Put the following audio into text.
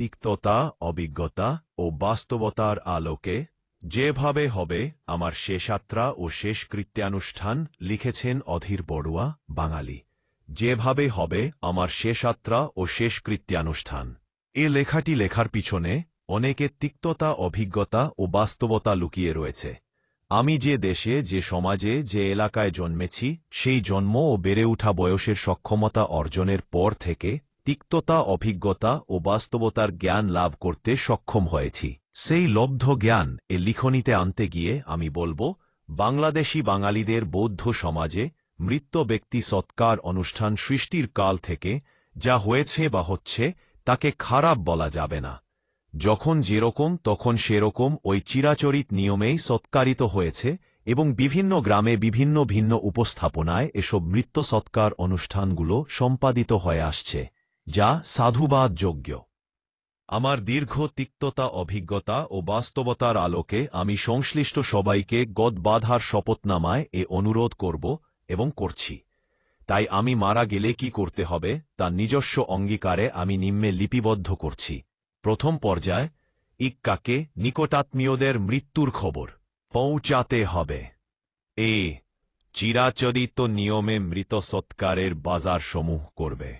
তিক্ততা, অভিজ্ঞতা ও বাস্তবতার আলোকে যেভাবে হবে আমার শেষযাত্রা ও শেষকৃত্যানুষ্ঠান লিখেছেন অধীর বড়ুয়া, বাঙালি। যেভাবে হবে আমার শেষযাত্রা ও শেষকৃত্যানুষ্ঠান। এ লেখাটি লেখার পিছনে অনেকের তিক্ততা, অভিজ্ঞতা ও বাস্তবতা লুকিয়ে রয়েছে। আমি যে দেশে, যে সমাজে, যে এলাকায় জন্মেছি, সেই জন্ম ও বেড়ে ওঠা বয়সের সক্ষমতা অর্জনের পর থেকে তিক্ততা, অভিজ্ঞতা ও বাস্তবতার জ্ঞান লাভ করতে সক্ষম হয়েছি। সেই লব্ধ জ্ঞান এ লিখনীতে আনতে গিয়ে আমি বলবো, বাংলাদেশি বাঙালিদের বৌদ্ধ সমাজে মৃত ব্যক্তি সৎকার অনুষ্ঠান সৃষ্টির কাল থেকে যা হয়েছে বা হচ্ছে তাকে খারাপ বলা যাবে না। যখন যেরকম তখন সেরকম ওই চিরাচরিত নিয়মেই সৎকারিত হয়েছে এবং বিভিন্ন গ্রামে বিভিন্ন ভিন্ন উপস্থাপনায় এসব মৃত্যু সৎকার অনুষ্ঠানগুলো সম্পাদিত হয়ে আসছে, যা সাধুবাদযোগ্য। আমার দীর্ঘ তিক্ততা, অভিজ্ঞতা ও বাস্তবতার আলোকে আমি সংশ্লিষ্ট সবাইকে গদবাঁধার শপথনামায় এ অনুরোধ করব এবং করছি। তাই আমি মারা গেলে কি করতে হবে তা নিজস্ব অঙ্গীকারে আমি নিম্নে লিপিবদ্ধ করছি। প্রথম পর্যায়, ইক্কাকে নিকটাত্মীয়দের মৃত্যুর খবর পৌঁছাতে হবে। চিরাচরিত নিয়মে মৃত সৎকারের বাজার সমূহ করবে।